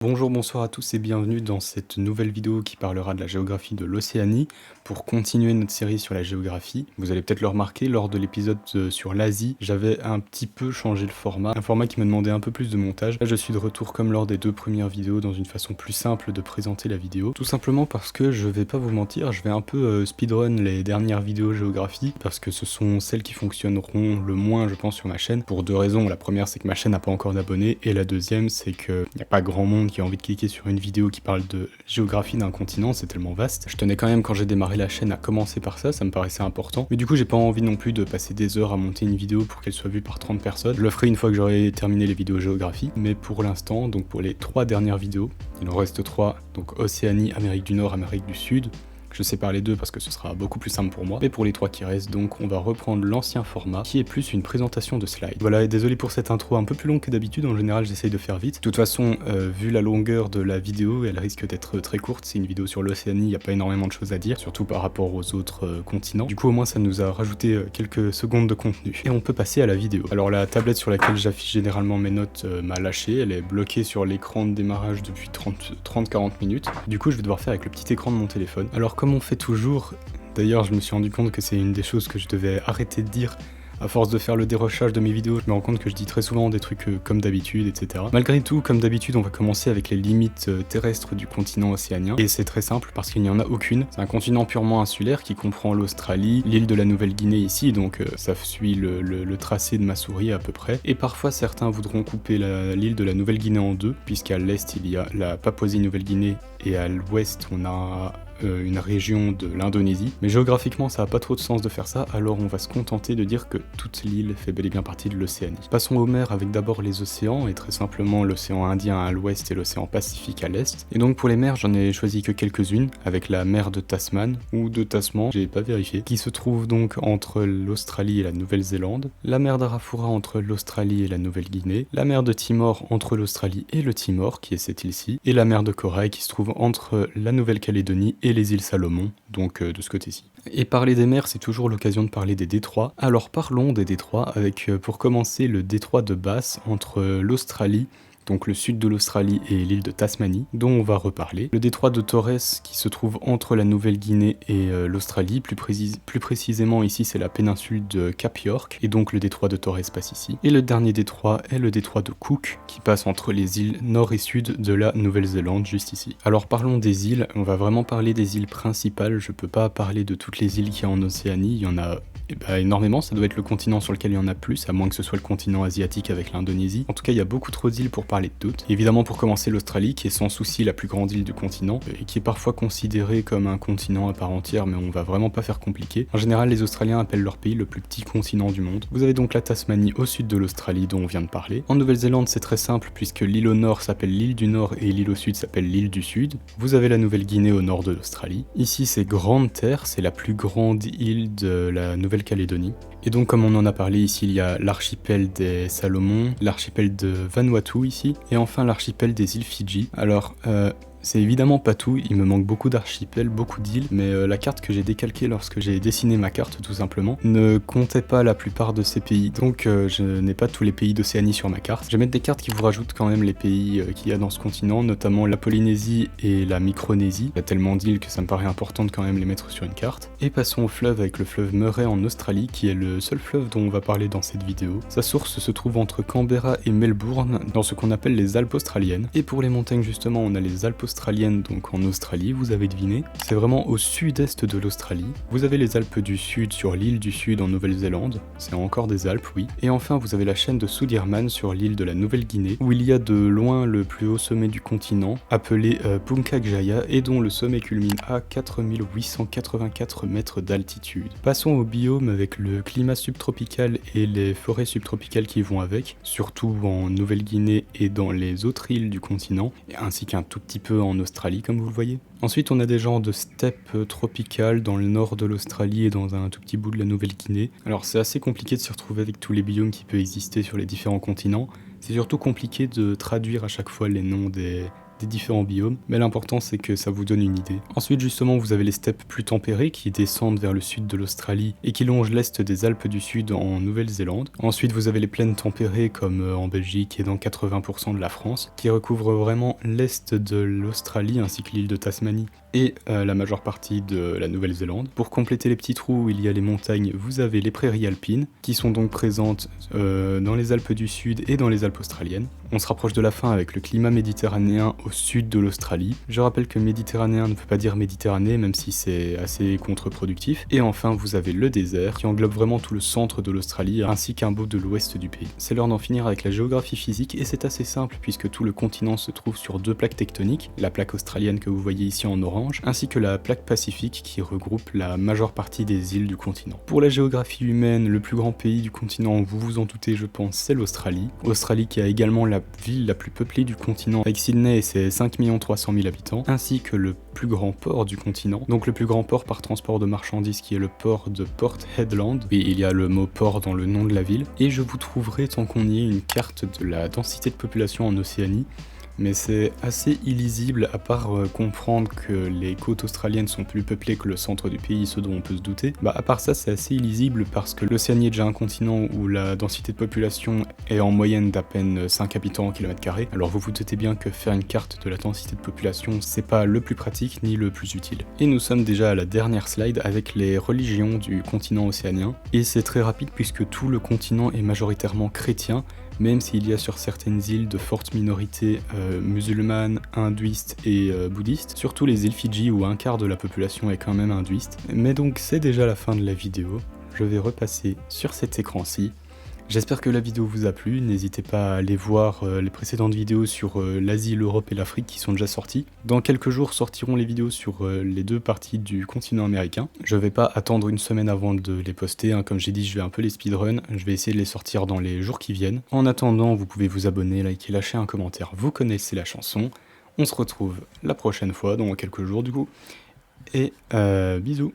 Bonjour, bonsoir à tous et bienvenue dans cette nouvelle vidéo qui parlera de la géographie de l'Océanie. Pour continuer notre série sur la géographie, vous allez peut-être le remarquer, lors de l'épisode sur l'Asie, j'avais un petit peu changé le format, un format qui me demandait un peu plus de montage. Là je suis de retour comme lors des deux premières vidéos dans une façon plus simple de présenter la vidéo, tout simplement parce que je vais pas vous mentir, je vais un peu speedrun les dernières vidéos géographie, parce que ce sont celles qui fonctionneront le moins je pense sur ma chaîne, pour deux raisons. La première c'est que ma chaîne n'a pas encore d'abonnés, et la deuxième c'est qu'il n'y a pas grand monde qui a envie de cliquer sur une vidéo qui parle de géographie d'un continent, c'est tellement vaste. Je tenais quand même, quand j'ai démarré la chaîne, à commencer par ça me paraissait important. Mais du coup, j'ai pas envie non plus de passer des heures à monter une vidéo pour qu'elle soit vue par 30 personnes. Je le ferai une fois que j'aurai terminé les vidéos géographie. Mais pour l'instant, donc pour les 3 dernières vidéos, il en reste 3, donc Océanie, Amérique du Nord, Amérique du Sud. Je sépare les deux parce que ce sera beaucoup plus simple pour moi. Mais pour les 3 qui restent, donc on va reprendre l'ancien format qui est plus une présentation de slides. Voilà, et désolé pour cette intro un peu plus longue que d'habitude, en général j'essaye de faire vite. De toute façon, vu la longueur de la vidéo, elle risque d'être très courte. C'est une vidéo sur l'Océanie, il n'y a pas énormément de choses à dire, surtout par rapport aux autres continents. Du coup au moins ça nous a rajouté quelques secondes de contenu. Et on peut passer à la vidéo. Alors la tablette sur laquelle j'affiche généralement mes notes m'a lâché, elle est bloquée sur l'écran de démarrage depuis 30-40 minutes. Du coup je vais devoir faire avec le petit écran de mon téléphone. Alors comme on fait toujours, d'ailleurs je me suis rendu compte que c'est une des choses que je devais arrêter de dire à force de faire le dérochage de mes vidéos. Je me rends compte que je dis très souvent des trucs comme d'habitude, etc. Malgré tout, comme d'habitude, on va commencer avec les limites terrestres du continent océanien. Et c'est très simple parce qu'il n'y en a aucune. C'est un continent purement insulaire qui comprend l'Australie, l'île de la Nouvelle-Guinée ici, donc ça suit le tracé de ma souris à peu près. Et parfois certains voudront couper l'île de la Nouvelle-Guinée en deux, puisqu'à l'est il y a la Papouasie-Nouvelle-Guinée et à l'ouest on a une région de l'Indonésie. Mais géographiquement ça n'a pas trop de sens de faire ça, alors on va se contenter de dire que toute l'île fait bel et bien partie de l'Océanie. Passons aux mers avec d'abord les océans, et très simplement l'océan Indien à l'ouest et l'océan Pacifique à l'est. Et donc pour les mers j'en ai choisi que quelques-unes, avec la mer de Tasman, ou de Tasman, j'ai pas vérifié, qui se trouve donc entre l'Australie et la Nouvelle-Zélande, la mer d'Arafura entre l'Australie et la Nouvelle-Guinée, la mer de Timor entre l'Australie et le Timor, qui est cette île-ci, et la mer de Corail qui se trouve entre la Nouvelle-Calédonie et les îles Salomon, donc de ce côté-ci. Et parler des mers, c'est toujours l'occasion de parler des détroits. Alors parlons des détroits, avec pour commencer le détroit de Bass entre l'Australie, donc le sud de l'Australie et l'île de Tasmanie, dont on va reparler. Le détroit de Torres qui se trouve entre la Nouvelle-Guinée et l'Australie, plus précisément ici c'est la péninsule de Cap York, et donc le détroit de Torres passe ici. Et le dernier détroit est le détroit de Cook, qui passe entre les îles nord et sud de la Nouvelle-Zélande, juste ici. Alors parlons des îles, on va vraiment parler des îles principales, je peux pas parler de toutes les îles qu'il y a en Océanie, il y en a énormément, ça doit être le continent sur lequel il y en a plus, à moins que ce soit le continent asiatique avec l'Indonésie. En tout cas, il y a beaucoup trop d'îles pour parler de toutes. Évidemment, pour commencer, l'Australie, qui est sans souci la plus grande île du continent, et qui est parfois considérée comme un continent à part entière, mais on va vraiment pas faire compliqué. En général, les Australiens appellent leur pays le plus petit continent du monde. Vous avez donc la Tasmanie au sud de l'Australie, dont on vient de parler. En Nouvelle-Zélande, c'est très simple, puisque l'île au nord s'appelle l'île du Nord et l'île au sud s'appelle l'île du Sud. Vous avez la Nouvelle-Guinée au nord de l'Australie. Ici, c'est Grande Terre, c'est la plus grande île de la Nouvelle-Calédonie. Et donc comme on en a parlé ici, il y a l'archipel des Salomon, l'archipel de Vanuatu ici, et enfin l'archipel des îles Fidji. Alors c'est évidemment pas tout, il me manque beaucoup d'archipels, beaucoup d'îles, mais la carte que j'ai décalquée lorsque j'ai dessiné ma carte tout simplement ne comptait pas la plupart de ces pays, donc je n'ai pas tous les pays d'Océanie sur ma carte. Je vais mettre des cartes qui vous rajoutent quand même les pays qu'il y a dans ce continent, notamment la Polynésie et la Micronésie. Il y a tellement d'îles que ça me paraît important de quand même les mettre sur une carte. Et passons au fleuve avec le fleuve Murray en Australie, qui est le seul fleuve dont on va parler dans cette vidéo. Sa source se trouve entre Canberra et Melbourne, dans ce qu'on appelle les Alpes australiennes. Et pour les montagnes justement, on a les Alpes australienne, donc en Australie, vous avez deviné. C'est vraiment au sud-est de l'Australie. Vous avez les Alpes du Sud sur l'île du Sud en Nouvelle-Zélande, c'est encore des Alpes, oui. Et enfin, vous avez la chaîne de Sudirman sur l'île de la Nouvelle-Guinée, où il y a de loin le plus haut sommet du continent, appelé Puncak Jaya, et dont le sommet culmine à 4884 mètres d'altitude. Passons au biome avec le climat subtropical et les forêts subtropicales qui vont avec, surtout en Nouvelle-Guinée et dans les autres îles du continent, ainsi qu'un tout petit peu en Australie comme vous le voyez. Ensuite on a des genres de steppes tropicales dans le nord de l'Australie et dans un tout petit bout de la Nouvelle-Guinée. Alors c'est assez compliqué de se retrouver avec tous les biomes qui peuvent exister sur les différents continents. C'est surtout compliqué de traduire à chaque fois les noms des des différents biomes, mais l'important c'est que ça vous donne une idée. Ensuite justement vous avez les steppes plus tempérées qui descendent vers le sud de l'Australie et qui longent l'est des Alpes du Sud en Nouvelle-Zélande. Ensuite vous avez les plaines tempérées comme en Belgique et dans 80% de la France, qui recouvrent vraiment l'est de l'Australie ainsi que l'île de Tasmanie et la majeure partie de la Nouvelle-Zélande. Pour compléter les petits trous où il y a les montagnes, vous avez les prairies alpines, qui sont donc présentes dans les Alpes du Sud et dans les Alpes australiennes. On se rapproche de la fin avec le climat méditerranéen au sud de l'Australie. Je rappelle que méditerranéen ne veut pas dire Méditerranée, même si c'est assez contre-productif. Et enfin, vous avez le désert, qui englobe vraiment tout le centre de l'Australie, ainsi qu'un bout de l'ouest du pays. C'est l'heure d'en finir avec la géographie physique, et c'est assez simple, puisque tout le continent se trouve sur deux plaques tectoniques, la plaque australienne que vous voyez ici en orange, ainsi que la plaque pacifique qui regroupe la majeure partie des îles du continent. Pour la géographie humaine, le plus grand pays du continent, vous vous en doutez je pense, c'est l'Australie. Australie qui a également la ville la plus peuplée du continent avec Sydney et ses 5 300 000 habitants, ainsi que le plus grand port du continent, donc le plus grand port par transport de marchandises qui est le port de Port Hedland, et il y a le mot port dans le nom de la ville, et je vous trouverai tant qu'on y est une carte de la densité de population en Océanie, mais c'est assez illisible à part comprendre que les côtes australiennes sont plus peuplées que le centre du pays, ce dont on peut se douter. À part ça, c'est assez illisible parce que l'Océanie est déjà un continent où la densité de population est en moyenne d'à peine 5 habitants au kilomètre carré. Alors vous vous doutez bien que faire une carte de la densité de population, c'est pas le plus pratique ni le plus utile. Et nous sommes déjà à la dernière slide avec les religions du continent océanien. Et c'est très rapide puisque tout le continent est majoritairement chrétien, même s'il y a sur certaines îles de fortes minorités musulmanes, hindouistes et bouddhistes, surtout les îles Fidji où un quart de la population est quand même hindouiste. Mais donc c'est déjà la fin de la vidéo, je vais repasser sur cet écran-ci. J'espère que la vidéo vous a plu, n'hésitez pas à aller voir les précédentes vidéos sur l'Asie, l'Europe et l'Afrique qui sont déjà sorties. Dans quelques jours sortiront les vidéos sur les deux parties du continent américain. Je vais pas attendre une semaine avant de les poster, hein. Comme j'ai dit je vais un peu les speedrun, je vais essayer de les sortir dans les jours qui viennent. En attendant vous pouvez vous abonner, liker, lâcher un commentaire, vous connaissez la chanson. On se retrouve la prochaine fois, dans quelques jours du coup, et bisous.